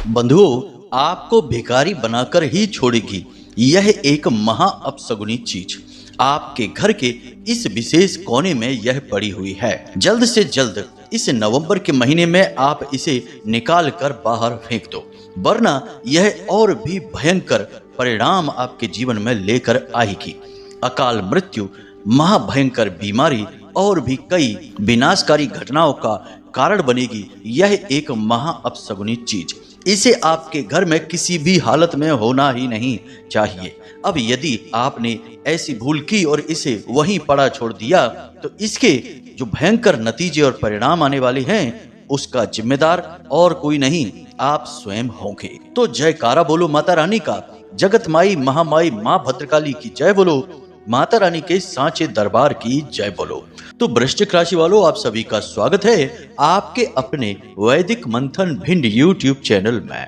बंधुओं, आपको भिखारी बनाकर ही छोड़ेगी यह एक महा अपशगुनी चीज। आपके घर के इस विशेष कोने में यह पड़ी हुई है। जल्द से जल्द इस नवंबर के महीने में आप इसे निकाल कर बाहर फेंक दो, वरना यह और भी भयंकर परिणाम आपके जीवन में लेकर आएगी। अकाल मृत्यु, महाभयंकर बीमारी और भी कई विनाशकारी घटनाओं का कारण बनेगी यह एक महा अपशगुनी चीज। इसे आपके घर में किसी भी हालत में होना ही नहीं चाहिए। अब यदि आपने ऐसी भूल की और इसे वहीं पड़ा छोड़ दिया तो इसके जो भयंकर नतीजे और परिणाम आने वाले हैं उसका जिम्मेदार और कोई नहीं, आप स्वयं होंगे। तो जयकारा बोलो माता रानी का, जगत माई महामाई माँ भद्रकाली की जय बोलो, माता रानी के सांचे दरबार की जय बोलो। तो वृश्चिक राशि वालों, आप सभी का स्वागत है आपके अपने वैदिक मंथन भिंड यूट्यूब चैनल में।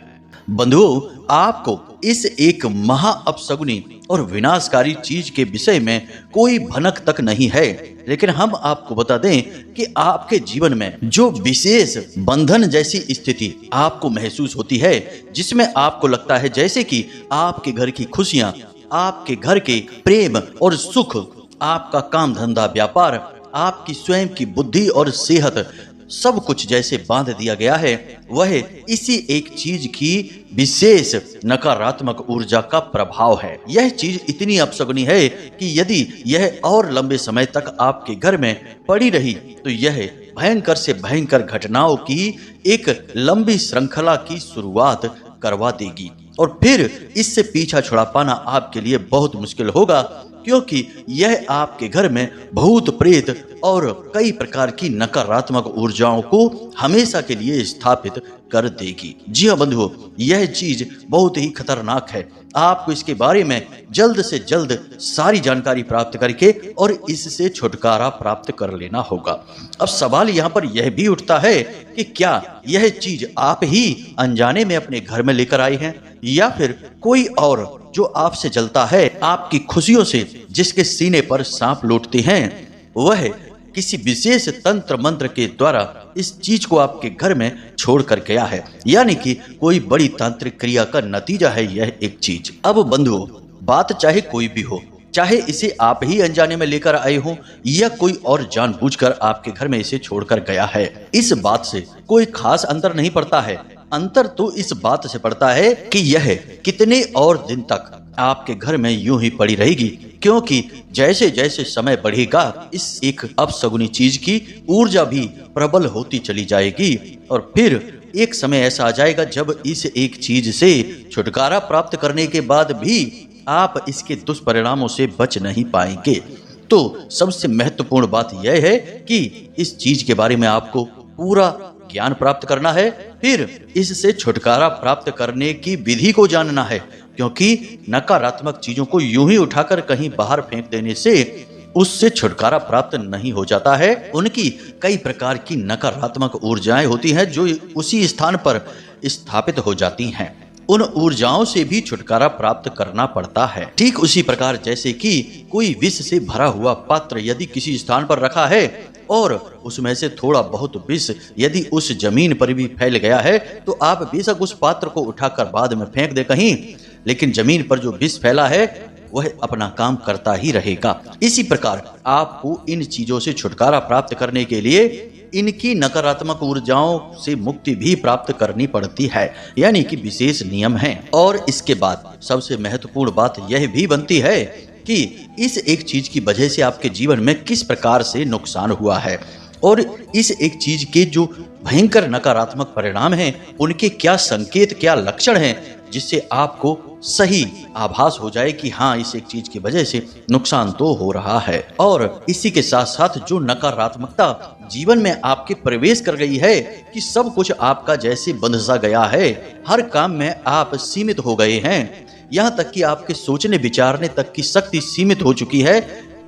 बंधुओं, आपको इस एक महा अपशगुनी और विनाशकारी चीज के विषय में कोई भनक तक नहीं है, लेकिन हम आपको बता दें कि आपके जीवन में जो विशेष बंधन जैसी स्थिति आपको महसूस होती है, जिसमें आपको लगता है जैसे कि आपके घर की खुशियां, आपके घर के प्रेम और सुख, आपका काम धंधा व्यापार, आपकी स्वयं की बुद्धि और सेहत सब कुछ जैसे बांध दिया गया है, वह इसी एक चीज की विशेष नकारात्मक ऊर्जा का प्रभाव है। यह चीज इतनी अपशगुनी है कि यदि यह और लंबे समय तक आपके घर में पड़ी रही तो यह भयंकर से भयंकर घटनाओं की एक लंबी श्रृंखला की शुरुआत करवा देगी और फिर इससे पीछा छुड़ा पाना आपके लिए बहुत मुश्किल होगा, क्योंकि यह आपके घर में भूत प्रेत और कई प्रकार की नकारात्मक ऊर्जाओं को हमेशा के लिए स्थापित कर देगी। जी हाँ बंधुओं, यह चीज बहुत ही खतरनाक है। आपको इसके बारे में जल्द से जल्द सारी जानकारी प्राप्त करके और इससे छुटकारा प्राप्त कर लेना होगा। अब सवाल यहाँ पर यह भी उठता है कि क्या यह चीज आप ही अनजाने में अपने घर में लेकर आए हैं या फिर कोई और जो आपसे जलता है, आपकी खुशियों से जिसके सीने पर सांप लौटते हैं, वह किसी विशेष तंत्र मंत्र के द्वारा इस चीज को आपके घर में छोड़ कर गया है, यानी कि कोई बड़ी तांत्रिक क्रिया का नतीजा है यह एक चीज। अब बंधुओं, बात चाहे कोई भी हो, चाहे इसे आप ही अनजाने में लेकर आए हो या कोई और जानबूझकर आपके घर में इसे छोड़कर गया है, इस बात से कोई खास अंतर नहीं पड़ता है। अंतर तो इस बात से पड़ता है कि यह कितने और दिन तक आपके घर में यूं ही पड़ी रहेगी, क्योंकि जैसे जैसे समय बढ़ेगा इस एक अपशगुनी चीज की ऊर्जा भी प्रबल होती चली जाएगी और फिर एक समय ऐसा आ जाएगा जब इस एक चीज से छुटकारा प्राप्त करने के बाद भी आप इसके दुष्परिणामों से बच नहीं पाएंगे। तो सबसे महत्वपूर्ण बात यह है कि इस चीज के बारे में आपको पूरा ज्ञान प्राप्त करना है, फिर इससे छुटकारा प्राप्त करने की विधि को जानना है, क्योंकि नकारात्मक चीजों को यूं ही उठाकर कहीं बाहर फेंक देने से उससे छुटकारा प्राप्त नहीं हो जाता है। उनकी कई प्रकार की नकारात्मक ऊर्जाएं होती हैं जो उसी स्थान पर स्थापित हो जाती हैं। उन ऊर्जाओं से भी छुटकारा प्राप्त करना पड़ता है। ठीक उसी प्रकार जैसे कि कोई विष से भरा हुआ पात्र यदि किसी स्थान पर रखा है और उसमें से थोड़ा बहुत विष यदि उस जमीन पर भी फैल गया है तो आप बेशक उस पात्र को उठाकर बाद में फेंक दे कहीं, लेकिन जमीन पर जो विष फैला है वह अपना काम करता ही रहेगा। इसी प्रकार आपको इन चीजों से छुटकारा प्राप्त करने के लिए इनकी नकारात्मक ऊर्जाओं से मुक्ति भी प्राप्त करनी पड़ती है, यानी कि विशेष नियम है। और इसके बाद सबसे महत्वपूर्ण बात यह भी बनती है कि इस एक चीज की वजह से आपके जीवन में किस प्रकार से नुकसान हुआ है और इस एक चीज के जो भयंकर नकारात्मक परिणाम हैं उनके क्या संकेत, क्या लक्षण हैं, जिससे आपको सही आभास हो जाए कि हाँ, इस एक चीज की वजह से नुकसान तो हो रहा है। और इसी के साथ साथ जो नकारात्मकता जीवन में आपके प्रवेश कर गई है कि सब कुछ आपका जैसे बंध सा गया है, हर काम में आप सीमित हो गए हैं, यहाँ तक कि आपके सोचने विचारने तक की शक्ति सीमित हो चुकी है,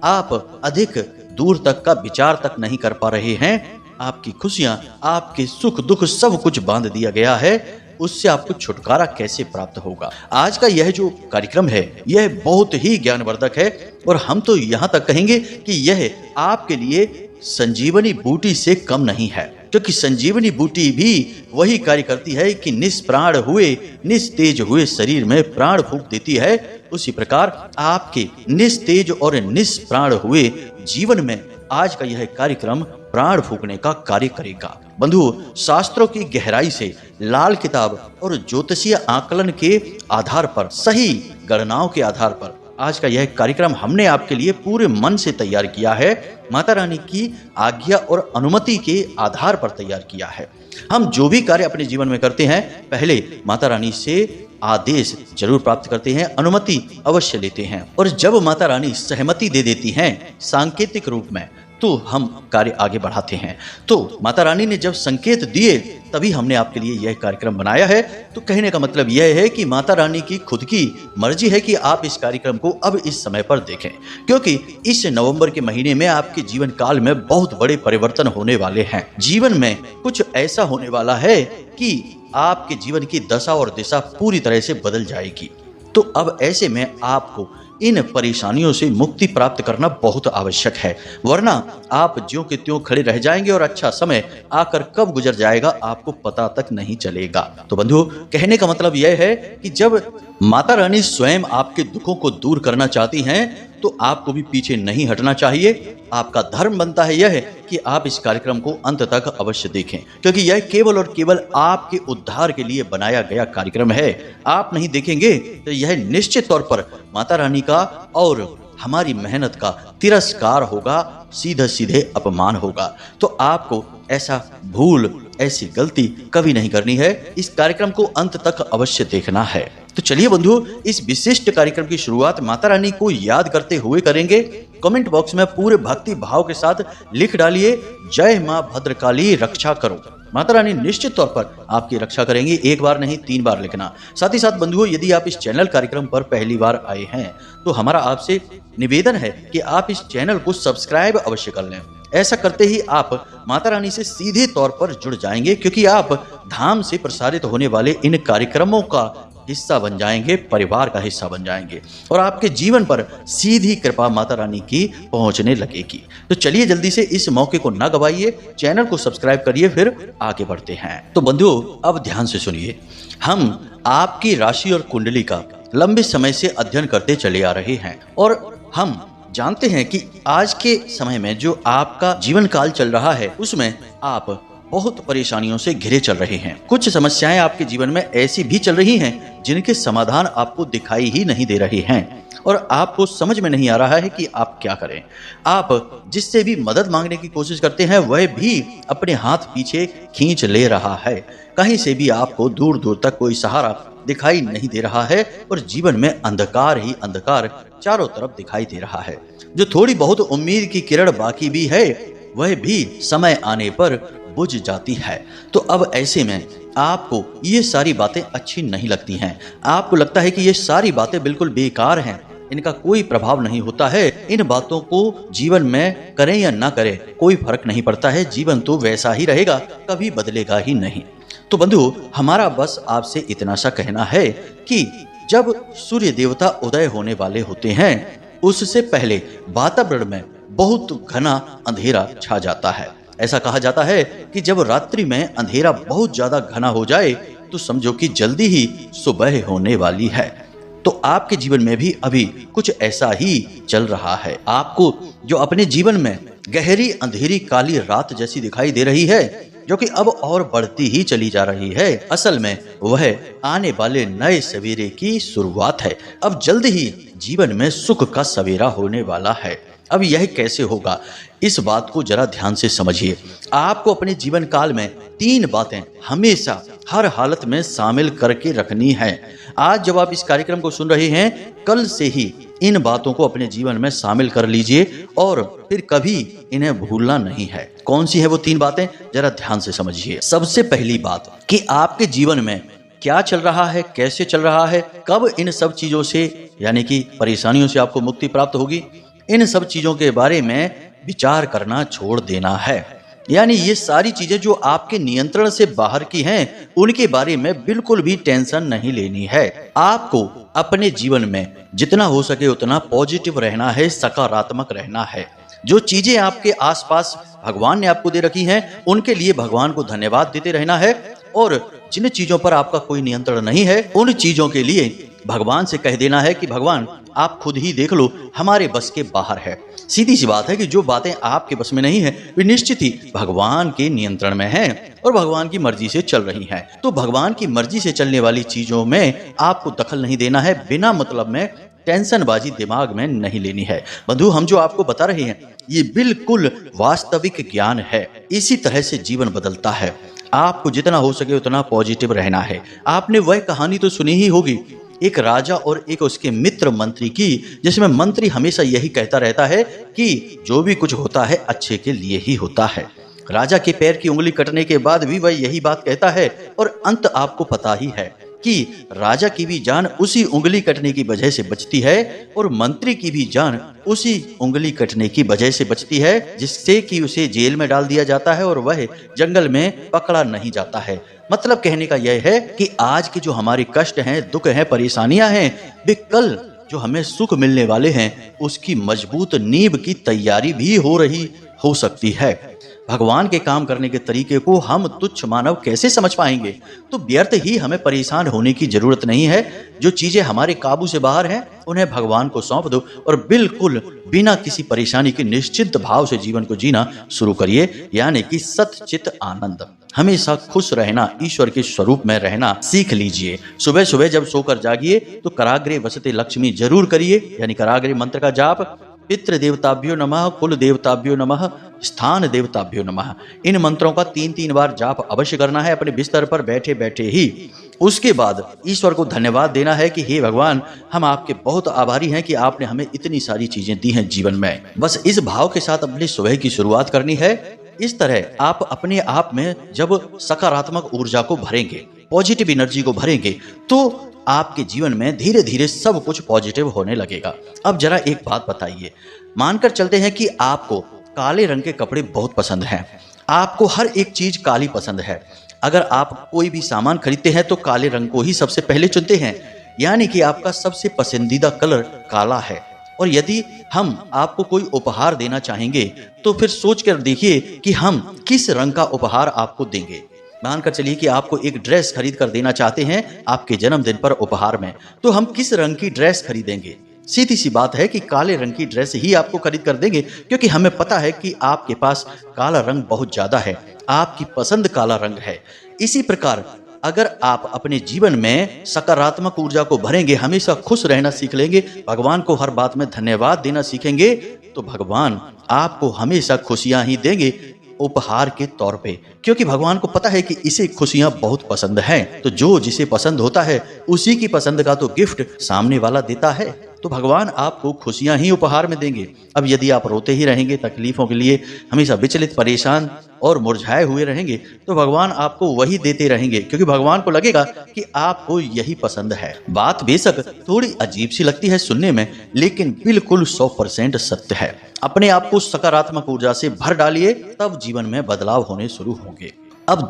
आप अधिक दूर तक का विचार तक नहीं कर पा रहे हैं, आपकी खुशियां, आपके सुख दुख सब कुछ बांध दिया गया है, उससे आपको छुटकारा कैसे प्राप्त होगा। आज का यह जो कार्यक्रम है यह बहुत ही ज्ञानवर्धक है और हम तो यहाँ तक कहेंगे कि यह आपके लिए संजीवनी बूटी से कम नहीं है। क्योंकि संजीवनी बूटी भी वही कार्य करती है कि निष्प्राण हुए निस्तेज हुए शरीर में प्राण फूंक देती है। उसी प्रकार आपके निस्तेज और निष्प्राण हुए जीवन में आज का यह कार्यक्रम प्राण फूंकने का कार्य करेगा। बंधुओं, शास्त्रों की गहराई से लाल किताब और ज्योतिषीय आकलन के आधार पर, सही गणनाओं के आधार पर आज का यह कार्यक्रम हमने आपके लिए पूरे मन से तैयार किया है। माता रानी की आज्ञा और अनुमति के आधार पर तैयार किया है। हम जो भी कार्य अपने जीवन में करते हैं, पहले माता रानी से आदेश जरूर प्राप्त करते हैं, अनुमति अवश्य लेते हैं, और जब माता रानी सहमति दे देती हैं सांकेतिक रूप में, तो हम कार्य आगे बढ़ाते हैं। तो माता रानी ने जब संकेत दिए तभी हमने आपके लिए यह कार्यक्रम बनाया है। तो कहने का मतलब यह है कि माता रानी की खुद की मर्जी है कि आप इस कार्यक्रम को अब इस समय पर देखें, क्योंकि इस नवंबर के महीने में आपके जीवन काल में बहुत बड़े परिवर्तन होने वाले हैं। जीवन में कुछ ऐसा होने वाला है कि आपके जीवन की दशा और दिशा पूरी तरह से बदल जाएगी। तो अब ऐसे में आपको इन परेशानियों से मुक्ति प्राप्त करना बहुत आवश्यक है, वरना आप ज्यों के त्यों खड़े रह जाएंगे और अच्छा समय आकर कब गुजर जाएगा आपको पता तक नहीं चलेगा। तो बंधुओं, कहने का मतलब यह है कि जब माता रानी स्वयं आपके दुखों को दूर करना चाहती हैं, तो आपको भी पीछे नहीं हटना चाहिए। आपका धर्म बनता है यह कि आप इस कार्यक्रम को अंत तक अवश्य देखें, क्योंकि यह केवल और केवल आपके उद्धार के लिए बनाया गया कार्यक्रम है। आप नहीं देखेंगे तो यह निश्चित तौर पर माता रानी का और हमारी मेहनत का तिरस्कार होगा, सीधे सीधे अपमान होगा। तो आपको ऐसा भूल, ऐसी गलती कभी नहीं करनी है। इस कार्यक्रम को अंत तक अवश्य देखना है। तो चलिए बंधुओं, इस विशिष्ट कार्यक्रम की शुरुआत माता रानी को याद करते हुए करेंगे। कमेंट बॉक्स में पूरे भक्ति भाव के साथ लिख डालिए, जय मां भद्रकाली रक्षा करो। माता रानी निश्चित तौर पर आपकी रक्षा करेंगी। एक बार नहीं, 3 बार लिखना। साथ ही साथ बंधुओं, यदि आप इस चैनल कार्यक्रम पर पहली बार आए हैं तो हमारा आपसे निवेदन है कि आप इस चैनल को सब्सक्राइब अवश्य कर लें। ऐसा करते ही आप माता रानी से सीधे तौर पर जुड़ जाएंगे, क्योंकि आप धाम से प्रसारित होने वाले इन कार्यक्रमों का हिस्सा बन जाएंगे, परिवार का हिस्सा बन जाएंगे, और आपके जीवन पर सीधी कृपा माता रानी की पहुंचने लगेगी। तो चलिए जल्दी से इस मौके को न गवाइए, चैनल को सब्सक्राइब करिए, फिर आगे बढ़ते हैं। तो बंधुओं, अब ध्यान से सुनिए। हम आपकी राशि और कुंडली का लंबे समय से अध्ययन करते चले आ रहे हैं, और हम जानते हैं कि आज के समय में जो आपका जीवन काल चल रहा है, उसमें आप बहुत परेशानियों से घिरे चल रहे हैं। कुछ समस्याएं आपके जीवन में ऐसी भी चल रही हैं जिनके समाधान आपको दिखाई ही नहीं दे रहे हैं, और आपको समझ में नहीं आ रहा है कि आप क्या करें। आप जिससे भी मदद मांगने की कोशिश करते हैं, वह भी अपने हाथ पीछे खींच ले रहा है। कहीं से भी आपको दूर दूर तक कोई सहारा दिखाई नहीं दे रहा है, और जीवन में अंधकार ही अंधकार चारों तरफ दिखाई दे रहा है। जो थोड़ी बहुत उम्मीद की किरण बाकी भी है, वह भी समय आने पर बुझ जाती है। तो अब ऐसे में आपको ये सारी बातें अच्छी नहीं लगती हैं। आपको लगता है कि ये सारी बातें बिल्कुल बेकार हैं, इनका कोई प्रभाव नहीं होता है। इन बातों को जीवन में करें या ना करें कोई फर्क नहीं पड़ता है, जीवन तो वैसा ही रहेगा, कभी बदलेगा ही नहीं। तो बंधु, हमारा बस आपसे इतना सा कहना है कि जब सूर्य देवता उदय होने वाले होते हैं, उससे पहले वातावरण में बहुत घना अंधेरा छा जाता है। ऐसा कहा जाता है कि जब रात्रि में अंधेरा बहुत ज्यादा घना हो जाए तो समझो कि जल्दी ही सुबह होने वाली है। तो आपके जीवन में भी अभी कुछ ऐसा ही चल रहा है। आपको जो अपने जीवन में गहरी अंधेरी काली रात जैसी दिखाई दे रही है, जो कि अब और बढ़ती ही चली जा रही है, असल में वह आने वाले नए सवेरे की शुरुआत है। अब जल्द ही जीवन में सुख का सवेरा होने वाला है। अब यह कैसे होगा, इस बात को जरा ध्यान से समझिए। आपको अपने जीवन काल में 3 बातें हमेशा हर हालत में शामिल करके रखनी है। आज जब आप इस कार्यक्रम को सुन रहे हैं, कल से ही इन बातों को अपने जीवन में शामिल कर लीजिए, और फिर कभी इन्हें भूलना नहीं है। कौन सी है वो 3 बातें, जरा ध्यान से समझिए। सबसे पहली बात कि आपके जीवन में क्या चल रहा है, कैसे चल रहा है, कब इन सब चीजों से यानी कि परेशानियों से आपको मुक्ति प्राप्त होगी, इन सब चीजों के बारे में विचार करना छोड़ देना है। यानी ये सारी चीजें जो आपके नियंत्रण से बाहर की हैं, उनके बारे में बिल्कुल भी टेंशन नहीं लेनी है। आपको अपने जीवन में जितना हो सके उतना पॉजिटिव रहना है, सकारात्मक रहना है। जो चीजें आपके आसपास भगवान ने आपको दे रखी हैं, उनके लिए भगवान को धन्यवाद देते रहना है। और जिन चीजों पर आपका कोई नियंत्रण नहीं है, उन चीजों के लिए भगवान से कह देना है कि भगवान आप खुद ही देख लो, हमारे बस के बाहर है। सीधी सी बात है कि जो बातें आपके बस में नहीं है, वे निश्चित ही भगवान के नियंत्रण में हैं और भगवान की मर्जी से चल रही हैं। तो भगवान की मर्जी से चलने वाली चीजों में आपको दखल नहीं देना है, बिना मतलब में टेंशनबाजी दिमाग में नहीं लेनी है। बंधु, हम जो आपको बता रहे हैं ये बिल्कुल वास्तविक ज्ञान है। इसी तरह से जीवन बदलता है। आपको जितना हो सके उतना पॉजिटिव रहना है। आपने वह कहानी तो सुनी ही होगी, एक राजा और एक उसके मित्र मंत्री की, जिसमें मंत्री हमेशा यही कहता रहता है कि जो भी कुछ होता है अच्छे के लिए ही होता है। राजा के पैर की उंगली कटने के बाद भी वह यही बात कहता है और अंत आपको पता ही है कि राजा की भी जान उसी उंगली कटने की वजह से बचती है और मंत्री की भी जान उसी उंगली कटने की वजह से बचती है, जिससे कि उसे जेल में डाल दिया जाता है और वह जंगल में पकड़ा नहीं जाता है। मतलब कहने का यह है कि आज के जो हमारे कष्ट हैं, दुख हैं, परेशानियां हैं, वे कल जो हमें सुख मिलने वाले हैं उसकी मजबूत नींव की तैयारी भी हो सकती है। भगवान के काम करने के तरीके को हम तुच्छ मानव कैसे समझ पाएंगे? तो व्यर्थ ही हमें परेशान होने की जरूरत नहीं है। जो चीजें हमारे काबू से बाहर हैं उन्हें भगवान को सौंप दो और बिल्कुल बिना किसी परेशानी के निश्चिंत भाव से जीवन को जीना शुरू करिए, यानी कि सतचित आनंद। हमेशा खुश रहना, ईश्वर के स्वरूप में रहना सीख लीजिए। सुबह सुबह जब सोकर जागिए तो कराग्रे वसते लक्ष्मी जरूर करिए, यानी कराग्रे मंत्र का जाप। पितृ देवताभ्यो नमः, कुल देवताभ्यो नमः, स्थान देवताभ्यो नमः। इन मंत्रों का 3-3 बार जाप अवश्य करना है अपने बिस्तर पर बैठे बैठे ही। उसके बाद ईश्वर को धन्यवाद देना है कि हे भगवान, हम आपके बहुत आभारी हैं कि आपने हमें इतनी सारी चीजें दी हैं जीवन में। बस इस भाव के साथ अपनी सुबह की शुरुआत करनी है। इस तरह आप अपने आप में जब सकारात्मक ऊर्जा को भरेंगे, पॉजिटिव एनर्जी को भरेंगे, तो आपके जीवन में धीरे धीरे सब कुछ पॉजिटिव होने लगेगा। अब जरा एक बात बताइए, मानकर चलते हैं कि आपको काले रंग के कपड़े बहुत पसंद हैं, आपको हर एक चीज काली पसंद है। अगर आप कोई भी सामान खरीदते हैं तो काले रंग को ही सबसे पहले चुनते हैं, यानी कि आपका सबसे पसंदीदा कलर काला है। और यदि हम आपको कोई उपहार देना चाहेंगे तो फिर सोच कर देखिए कि हम किस रंग का उपहार आपको देंगे। मानकर चलिए कि आपको एक ड्रेस खरीद कर देना चाहते हैं आपके जन्मदिन पर उपहार में, तो हम किस रंग की ड्रेस खरीदेंगे? सीधी सी बात है कि काले रंग की ड्रेस ही आपको खरीद कर देंगे, क्योंकि हमें पता है कि आपके पास काला रंग बहुत ज्यादा है, आपकी पसंद काला रंग है। इसी प्रकार अगर आप अपने जीवन में सकारात्मक ऊर्जा को भरेंगे, हमेशा खुश रहना सीख लेंगे, भगवान को हर बात में धन्यवाद देना सीखेंगे, तो भगवान आपको हमेशा खुशियां ही देंगे उपहार के तौर पे, क्योंकि भगवान को पता है कि इसे खुशियां बहुत पसंद हैं। तो जो जिसे पसंद होता है उसी की पसंद का तो गिफ्ट सामने वाला देता है, तो भगवान आपको खुशियां ही उपहार में देंगे। अब यदि आप रोते ही रहेंगे, तकलीफों के लिए हमेशा विचलित, परेशान और मुरझाए हुए रहेंगे, तो भगवान आपको वही देते रहेंगे, क्योंकि भगवान को लगेगा कि आपको यही पसंद है। बात बेशक थोड़ी अजीब सी लगती है सुनने में, लेकिन बिल्कुल 100% सत्य है। अपने आप को सकारात्मक ऊर्जा से भर डालिए, तब जीवन में बदलाव होने शुरू होंगे। अब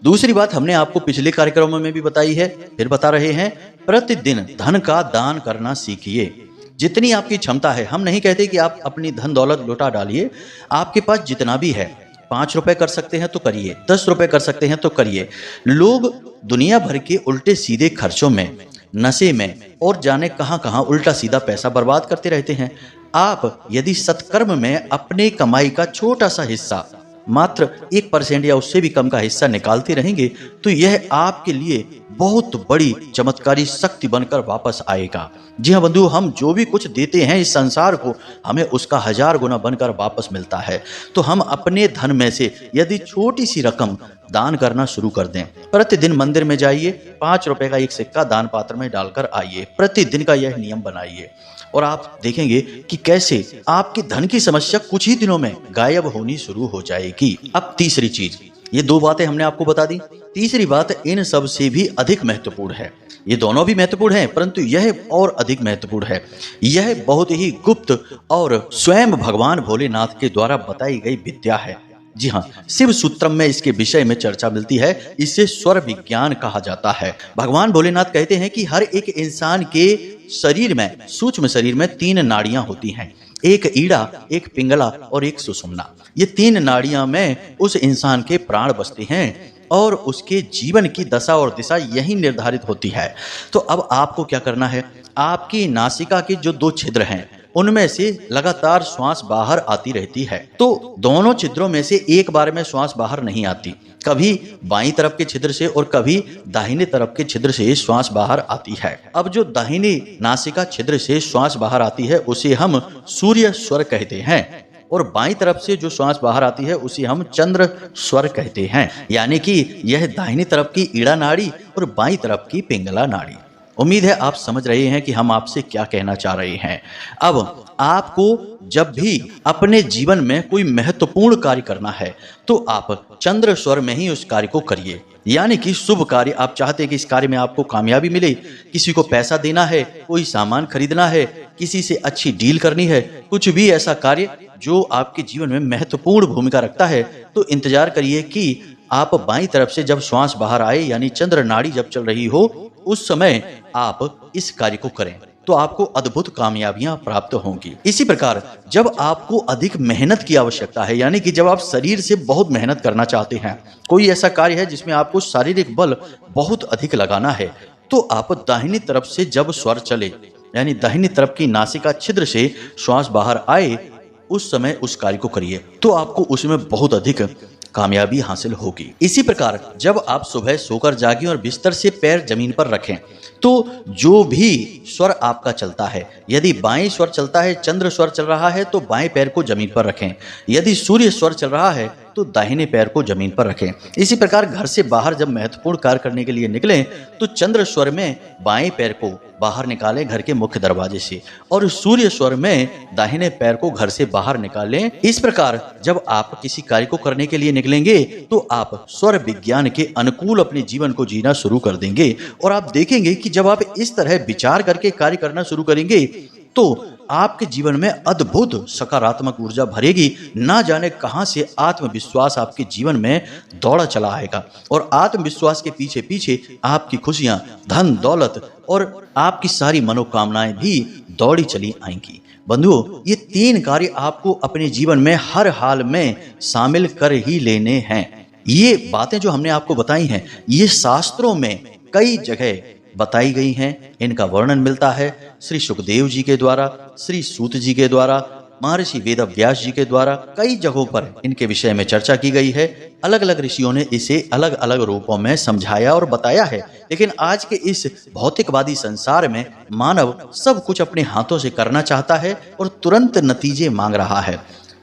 दूसरी बात हमने आपको पिछले कार्यक्रमों में भी बताई है, फिर बता रहे हैं, प्रतिदिन धन का दान करना सीखिए। जितनी आपकी क्षमता है, हम नहीं कहते कि आप अपनी धन दौलत लुटा डालिए, आपके पास जितना भी है, 5 रुपए कर सकते हैं तो करिए, 10 रुपए कर सकते हैं तो करिए। लोग दुनिया भर के उल्टे सीधे खर्चों में, नशे में और जाने कहां कहां उल्टा सीधा पैसा बर्बाद करते रहते हैं। आप यदि सत्कर्म में अपने कमाई का छोटा सा हिस्सा, मात्र 1% या उससे भी कम का हिस्सा निकालते रहेंगे, तो यह आपके लिए बहुत बड़ी चमत्कारी शक्ति बनकर वापस आएगा। जी हाँ बंधु, हम जो भी कुछ देते हैं इस संसार को, हमें उसका 1000 गुना बनकर वापस मिलता है। तो हम अपने धन में से यदि छोटी सी रकम दान करना शुरू कर दें, प्रतिदिन मंदिर में जाइए, 5 रुपए का एक सिक्का दान पात्र में डालकर आइए, प्रतिदिन का यह नियम बनाइए, और आप देखेंगे कि कैसे आपके धन की समस्या कुछ ही दिनों में गायब होनी शुरू हो जाएगी। अब तीसरी चीज, ये 2 बातें हमने आपको बता दी, तीसरी बात इन सब से भी अधिक महत्वपूर्ण है। ये दोनों भी महत्वपूर्ण हैं, परंतु यह और अधिक महत्वपूर्ण है। यह बहुत ही गुप्त और स्वयं भगवान भोलेनाथ के द्वारा बताई गई विद्या है। जी हाँ, शिव सूत्रम में इसके विषय में चर्चा मिलती है। इसे स्वर विज्ञान कहा जाता है। भगवान भोलेनाथ कहते हैं कि हर एक इंसान के शरीर में, सूक्ष्म शरीर में 3 नाड़ियां होती हैं, एक ईड़ा, एक पिंगला और एक सुषुम्ना। ये 3 नाड़ियां में उस इंसान के प्राण बसते हैं और उसके जीवन की दशा और दिशा यही निर्धारित होती है। तो अब आपको क्या करना है, आपकी नासिका के जो 2 छिद्र हैं उनमें से लगातार श्वास बाहर आती रहती है। तो दोनों छिद्रों में से एक बार में श्वास बाहर नहीं आती, कभी बाईं तरफ के छिद्र से और कभी दाहिने तरफ के छिद्र से श्वास बाहर आती है। अब जो दाहिने नासिका छिद्र से श्वास बाहर आती है उसे हम सूर्य स्वर कहते हैं और बाईं तरफ से जो श्वास बाहर आती है उसे हम चंद्र स्वर कहते हैं। यानी कि यह दाहिनी तरफ की ईड़ा नाड़ी और बाईं तरफ की पिंगला नाड़ी। उम्मीद है आप समझ रहे हैं कि हम आपसे क्या कहना चाह रहे हैं। अब आपको जब भी अपने जीवन में कोई महत्वपूर्ण कार्य करना है तो आप चंद्र स्वर में ही उस कार्य को करिए। यानी कि शुभ कार्य, आप चाहते हैं कि इस कार्य में आपको कामयाबी मिले, किसी को पैसा देना है, कोई सामान खरीदना है, किसी से अच्छी डील करनी है, कुछ भी ऐसा कार्य जो आपके जीवन में महत्वपूर्ण भूमिका रखता है, तो इंतजार करिए कि आप बाईं तरफ से जब श्वास बाहर आए यानी चंद्र नाड़ी जब चल रही हो उस समय आप इस कार्य को करें तो आपको अद्भुत कामयाबियां प्राप्त होंगी। इसी प्रकार जब आपको अधिक मेहनत की आवश्यकता है, यानी कि जब आप शरीर से बहुत मेहनत करना चाहते हैं, कोई ऐसा कार्य है जिसमें आपको शारीरिक बल बहुत अधिक लगाना है, तो आप दाहिनी तरफ से जब स्वर चले यानी दाहिनी तरफ की नासिका छिद्र से श्वास बाहर आए उस समय उस कार्य को करिए तो आपको उसमें बहुत अधिक कामयाबी हासिल होगी। इसी प्रकार जब आप सुबह सोकर जागें और बिस्तर से पैर जमीन पर रखें तो जो भी स्वर आपका चलता है, यदि बाएं स्वर चलता है, चंद्र स्वर चल रहा है तो बाएं पैर को जमीन पर रखें, यदि सूर्य स्वर चल रहा है तो दाहिने पैर को जमीन पर रखें। इसी प्रकार घर से बाहर जब महत्वपूर्ण कार्य करने के लिए निकलें तो चंद्र स्वर में बाएं पैर को बाहर निकालें घर के मुख्य दरवाजे से और सूर्य स्वर में दाहिने पैर को घर से बाहर निकालें। इस प्रकार जब आप किसी कार्य को करने के लिए निकलेंगे तो आप स्वर विज्ञान के अनुकूल अपने जीवन को जीना शुरू कर देंगे और आप देखेंगे कि जब आप इस तरह विचार करके कार्य करना शुरू करेंगे तो आपके जीवन में अद्भुत सकारात्मक ऊर्जा भरेगी। ना जाने कहां से आत्मविश्वास आपके जीवन में दौड़ा चला आएगा और आत्मविश्वास के पीछे पीछे आपकी खुशियां, धन दौलत और आपकी सारी मनोकामनाएं भी दौड़ी चली आएंगी। बंधुओं, ये 3 कार्य आपको अपने जीवन में हर हाल में शामिल कर ही लेने हैं। ये बातें जो हमने आपको बताई हैं ये शास्त्रों में कई जगह बताई गई हैं। इनका वर्णन मिलता है श्री सुखदेव जी के द्वारा, श्री सूत जी के द्वारा, महर्षि वेदव्यास जी के द्वारा कई जगहों पर इनके विषय में चर्चा की गई है। अलग अलग ऋषियों ने इसे अलग अलग रूपों में समझाया और बताया है। लेकिन आज के इस भौतिकवादी संसार में मानव सब कुछ अपने हाथों से करना चाहता है और तुरंत नतीजे मांग रहा है।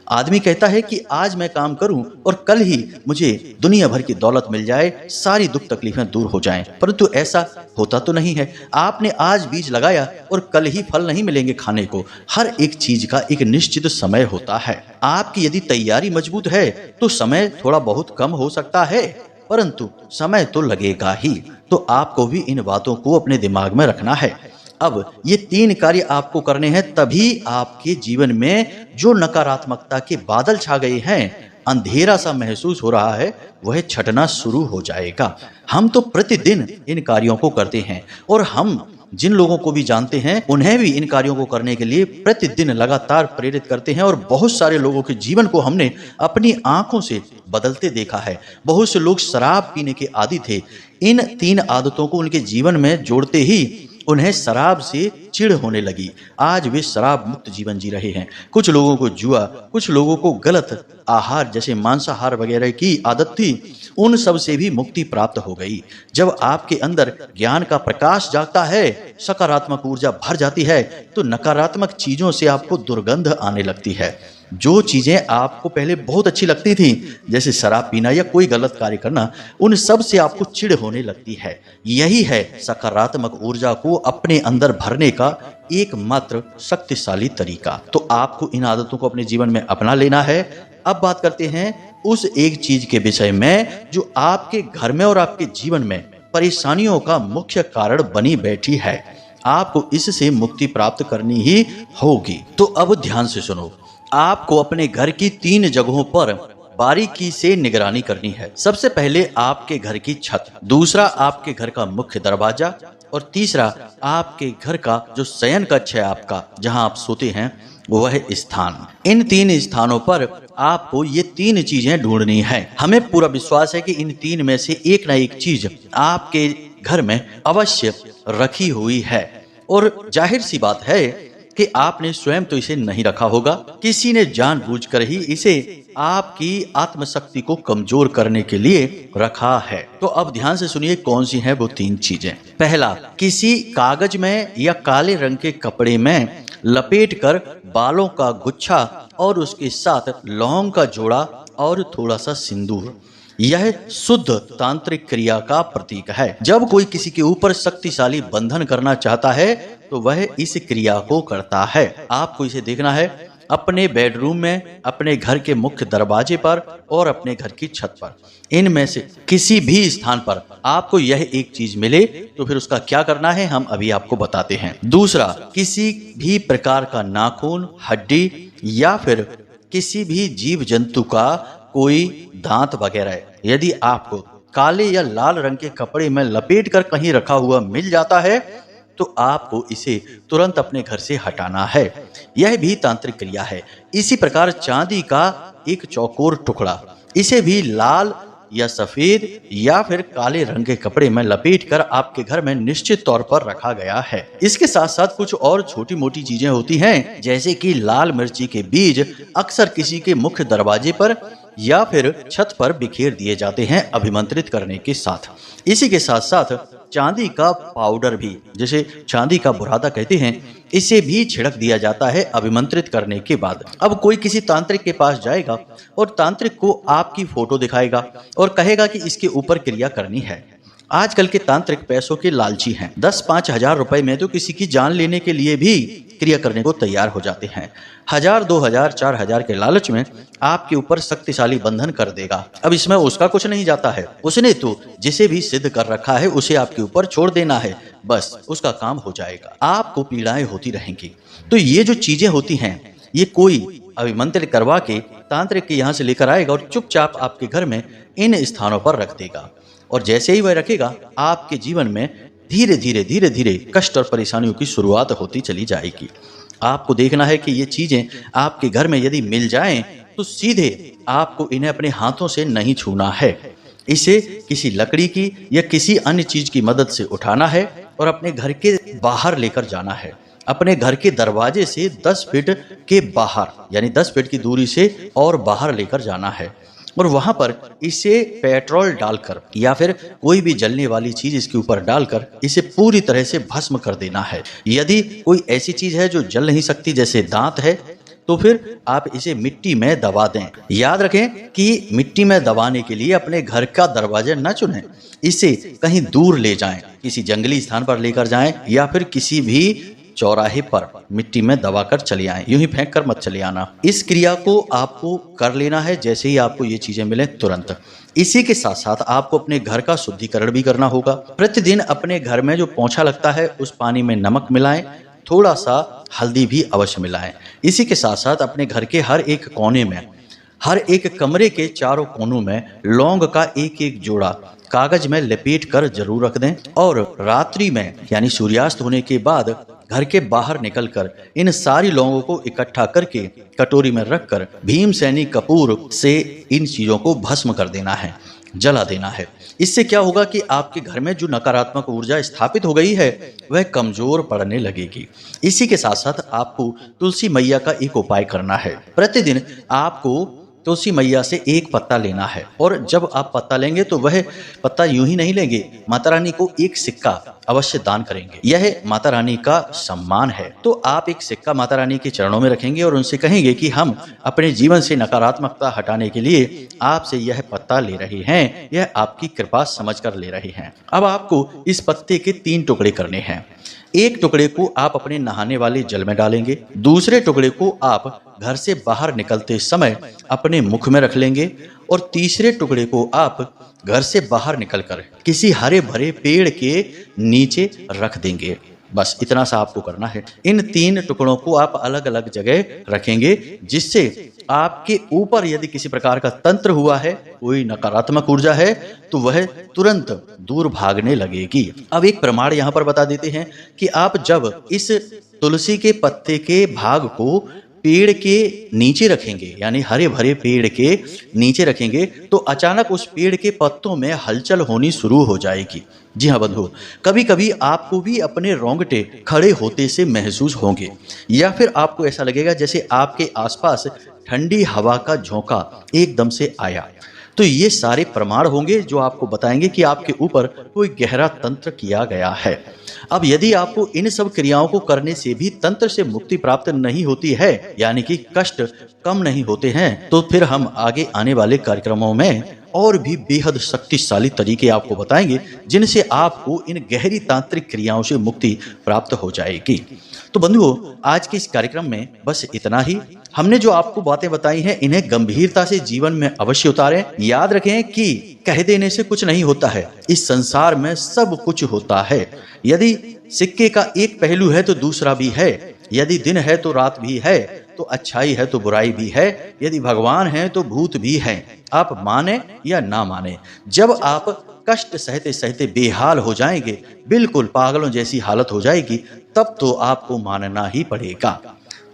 आदमी कहता है कि आज मैं काम करूं और कल ही मुझे दुनिया भर की दौलत मिल जाए, सारी दुख तकलीफें दूर हो जाएं, परंतु ऐसा होता तो नहीं है। आपने आज बीज लगाया और कल ही फल नहीं मिलेंगे खाने को। हर एक चीज का एक निश्चित समय होता है। आपकी यदि तैयारी मजबूत है तो समय थोड़ा बहुत कम हो सकता है, परंतु समय तो लगेगा ही। तो आपको भी इन बातों को अपने दिमाग में रखना है। अब ये 3 कार्य आपको करने हैं, तभी आपके जीवन में जो नकारात्मकता के बादल छा गए हैं, अंधेरा सा महसूस हो रहा है, वह छटना शुरू हो जाएगा। हम तो प्रतिदिन इन कार्यों को करते हैं और हम जिन लोगों को भी जानते हैं उन्हें भी इन कार्यों को करने के लिए प्रतिदिन लगातार प्रेरित करते हैं और बहुत सारे लोगों के जीवन को हमने अपनी आंखों से बदलते देखा है। बहुत से लोग शराब पीने के आदी थे। इन 3 आदतों को उनके जीवन में जोड़ते ही उन्हें शराब से चिढ़ होने लगी। आज वे शराब मुक्त जीवन जी रहे हैं। कुछ लोगों को जुआ, कुछ लोगों को गलत आहार जैसे मांसाहार वगैरह की आदत थी, उन सब से भी मुक्ति प्राप्त हो गई। जब आपके अंदर ज्ञान का प्रकाश जागता है, सकारात्मक ऊर्जा भर जाती है, तो नकारात्मक चीजों से आपको दुर्गंध आने लगती है। जो चीजें आपको पहले बहुत अच्छी लगती थी, जैसे शराब पीना या कोई गलत कार्य करना, उन सब से आपको चिढ़ होने लगती है। यही है सकारात्मक ऊर्जा को अपने अंदर भरने का एकमात्र शक्तिशाली तरीका। तो आपको इन आदतों को अपने जीवन में अपना लेना है। अब बात करते हैं उस एक चीज के विषय में जो आपके घर में और आपके जीवन में परेशानियों का मुख्य कारण बनी बैठी है। आपको इससे मुक्ति प्राप्त करनी ही होगी। तो अब ध्यान से सुनो। आपको अपने घर की 3 जगहों पर बारीकी से निगरानी करनी है। सबसे पहले आपके घर की छत, दूसरा आपके घर का मुख्य दरवाजा और तीसरा आपके घर का जो शयन कक्ष है आपका, जहां आप सोते हैं वह स्थान। इन 3 स्थानों पर आपको ये 3 चीजें ढूंढनी है। हमें पूरा विश्वास है कि इन 3 में से एक ना एक चीज आपके घर में अवश्य रखी हुई है और जाहिर सी बात है कि आपने स्वयं तो इसे नहीं रखा होगा, किसी ने जानबूझकर ही इसे आपकी आत्मशक्ति को कमजोर करने के लिए रखा है। तो अब ध्यान से सुनिए कौन सी हैं वो 3 चीजें। पहला, किसी कागज में या काले रंग के कपड़े में लपेटकर बालों का गुच्छा और उसके साथ लौंग का जोड़ा और थोड़ा सा सिंदूर। यह शुद्ध तांत्रिक क्रिया का प्रतीक है। जब कोई किसी के ऊपर शक्तिशाली बंधन करना चाहता है तो वह इस क्रिया को करता है। आपको इसे देखना है अपने बेडरूम में, अपने घर के मुख्य दरवाजे पर और अपने घर की छत पर। इनमें से किसी भी स्थान पर आपको यह एक चीज मिले तो फिर उसका क्या करना है हम अभी आपको बताते हैं। दूसरा, किसी भी प्रकार का नाखून, हड्डी या फिर किसी भी जीव जंतु का कोई दांत वगैरह यदि आपको काले या लाल रंग के कपड़े में लपेट कर कहीं रखा हुआ मिल जाता है तो आपको इसे तुरंत अपने घर से हटाना है। यह भी तांत्रिक क्रिया है। इसी प्रकार चांदी का एक चौकोर टुकड़ा, इसे भी लाल या सफेद या फिर काले रंग के कपड़े में लपेटकर आपके घर में निश्चित तौर पर रखा गया है। इसके साथ साथ कुछ और छोटी मोटी चीजें होती हैं, जैसे कि लाल मिर्ची के बीज अक्सर किसी के मुख्य दरवाजे पर या फिर छत पर बिखेर दिए जाते हैं अभिमंत्रित करने के साथ। इसी के साथ साथ चांदी का पाउडर भी, जिसे चांदी का बुरादा कहते हैं, इसे भी छिड़क दिया जाता है अभिमंत्रित करने के बाद। अब कोई किसी तांत्रिक के पास जाएगा और तांत्रिक को आपकी फोटो दिखाएगा और कहेगा कि इसके ऊपर क्रिया करनी है। आजकल के तांत्रिक पैसों के लालची हैं। 10-5 हजार रुपए में तो किसी की जान लेने के लिए भी क्रिया करने को तैयार हो जाते हैं। 1000, 2000, 4000 के लालच में आपके ऊपर शक्तिशाली बंधन कर देगा। अब इसमें उसका कुछ नहीं जाता है, उसने तो जिसे भी सिद्ध कर रखा है उसे आपके ऊपर छोड़ देना है, बस उसका काम हो जाएगा। आपको पीड़ाएं होती रहेंगी। तो ये जो चीजें होती हैं ये कोई अभिमंत्रित करवा के तांत्रिक के यहाँ से लेकर आएगा और चुपचाप आपके घर में इन स्थानों पर रख देगा। और जैसे ही वह रखेगा आपके जीवन में धीरे धीरे कष्ट और परेशानियों की शुरुआत होती चली जाएगी। आपको देखना है कि ये चीजें आपके घर में यदि मिल जाएं तो सीधे आपको इन्हें अपने हाथों से नहीं छूना है। इसे किसी लकड़ी की या किसी अन्य चीज की मदद से उठाना है और अपने घर के बाहर लेकर जाना है। अपने घर के दरवाजे से 10 फीट के बाहर, यानी 10 फीट की दूरी से और बाहर लेकर जाना है और वहां पर इसे पेट्रोल डालकर या फिर कोई भी जलने वाली चीज इसके ऊपर डालकर इसे पूरी तरह से भस्म कर देना है। यदि कोई ऐसी चीज है जो जल नहीं सकती, जैसे दांत है, तो फिर आप इसे मिट्टी में दबा दें। याद रखें कि मिट्टी में दबाने के लिए अपने घर का दरवाजा न चुनें, इसे कहीं दूर ले जाएं, किसी जंगली स्थान पर लेकर जाएं या फिर किसी भी चौराहे पर मिट्टी में दबाकर चले आएं, यूं ही फेंक कर मत चले आना। इस क्रिया को आपको कर लेना है जैसे ही आपको ये चीजें मिले तुरंत। इसी के साथ साथ आपको अपने घर का शुद्धिकरण भी करना होगा। प्रतिदिन अपने घर में जो पोंछा लगता है उस पानी में नमक मिलाएं, थोड़ा सा हल्दी भी अवश्य मिलाएं। इसी के साथ साथ अपने घर के हर एक कोने में, हर एक कमरे के चारों कोनों में लौंग का एक एक जोड़ा कागज में लपेट कर जरूर रख दें और रात्रि में यानी सूर्यास्त होने के बाद घर के बाहर निकलकर इन सारी लौंगों को इकट्ठा करके कटोरी में रखकर भीमसेनी कपूर से इन चीजों को भस्म कर देना है, जला देना है। इससे क्या होगा कि आपके घर में जो नकारात्मक ऊर्जा स्थापित हो गई है वह कमजोर पड़ने लगेगी। इसी के साथ साथ आपको तुलसी मैया का एक उपाय करना है। प्रतिदिन आपको तुलसी मैया से एक पत्ता लेना है और जब आप पत्ता लेंगे तो वह पत्ता यूं ही नहीं लेंगे, माता रानी को एक सिक्का अवश्य दान करेंगे। यह माता रानी का सम्मान है। तो आप एक सिक्का माता रानी के चरणों में रखेंगे और उनसे कहेंगे कि हम अपने जीवन से नकारात्मकता हटाने के लिए आपसे यह पत्ता ले रहे हैं, यह आपकी कृपा समझकर ले रहे हैं। अब आपको इस पत्ते के 3 टुकड़े करने हैं। एक टुकड़े को आप अपने नहाने वाले जल में डालेंगे, दूसरे टुकड़े को आप घर से बाहर निकलते समय अपने मुख में रख लेंगे और तीसरे टुकड़े को आप घर से बाहर निकलकर किसी हरे भरे पेड़ के नीचे रख देंगे। बस इतना सा आपको करना है। इन 3 टुकड़ों को आप अलग अलग जगह रखेंगे, जिससे आपके ऊपर यदि किसी प्रकार का तंत्र हुआ है, कोई नकारात्मक ऊर्जा है, तो वह तुरंत दूर भागने लगेगी। अब एक प्रमाण यहाँ पर बता देते हैं कि आप जब इस तुलसी के पत्ते के भाग को पेड़ के नीचे रखेंगे, यानी हरे भरे पेड़ के नीचे रखेंगे, तो अचानक उस पेड़ के पत्तों में हलचल होनी शुरू हो जाएगी। जी हाँ बंधु, कभी कभी आपको भी अपने रोंगटे खड़े होते से महसूस होंगे, या फिर आपको ऐसा लगेगा जैसे आपके आसपास ठंडी हवा का झोंका एकदम से आया। तो ये सारे प्रमाण होंगे जो आपको बताएंगे कि आपके ऊपर कोई गहरा तंत्र किया गया है। अब यदि आपको इन सब क्रियाओं को करने से भी तंत्र से मुक्ति प्राप्त नहीं होती है, यानी कि कष्ट कम नहीं होते हैं, तो फिर हम आगे आने वाले कार्यक्रमों में और भी बेहद शक्तिशाली तरीके आपको बताएंगे, जिनसे आपको इन गहरी तांत्रिक क्रियाओं से मुक्ति प्राप्त हो जाएगी। तो बंधुओं, आज के इस कार्यक्रम में बस इतना ही। हमने जो आपको बातें बताई हैं, इन्हें गंभीरता से जीवन में अवश्य उतारें। याद रखें कि कह देने से कुछ नहीं होता है, इस संसार में सब कुछ होता है। यदि सिक्के का एक पहलू है तो दूसरा भी है, यदि दिन है तो रात भी है, तो अच्छाई है तो बुराई भी है, यदि भगवान है तो भूत भी है। आप माने या ना माने, जब आप कष्ट सहते सहते बेहाल हो जाएंगे, बिल्कुल पागलों जैसी हालत हो जाएगी, तब तो आपको मानना ही पड़ेगा।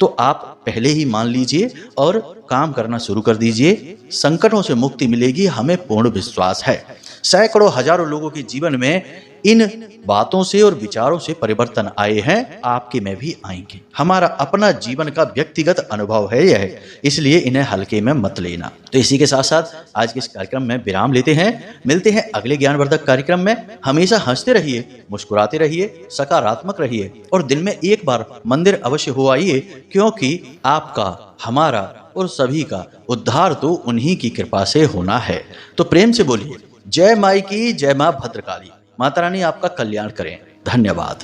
तो आप पहले ही मान लीजिए और काम करना शुरू कर दीजिए। संकटों से मुक्ति मिलेगी, हमें पूर्ण विश्वास है। सैकड़ों हजारों लोगों के जीवन में इन बातों से और विचारों से परिवर्तन आए हैं, आपके में भी आएंगे। हमारा अपना जीवन का व्यक्तिगत अनुभव है यह, इसलिए इन्हें हल्के में मत लेना। तो इसी के साथ साथ आज के इस कार्यक्रम में विराम लेते हैं। मिलते हैं अगले ज्ञानवर्धक कार्यक्रम में। हमेशा हंसते रहिए, मुस्कुराते रहिए, सकारात्मक रहिए और दिन में एक बार मंदिर अवश्य हो आइए, क्योंकि आपका, हमारा और सभी का उद्धार तो उन्हीं की कृपा से होना है। तो प्रेम से बोलिए जय माई की, जय मां भद्रकाली। माता रानी आपका कल्याण करें। धन्यवाद।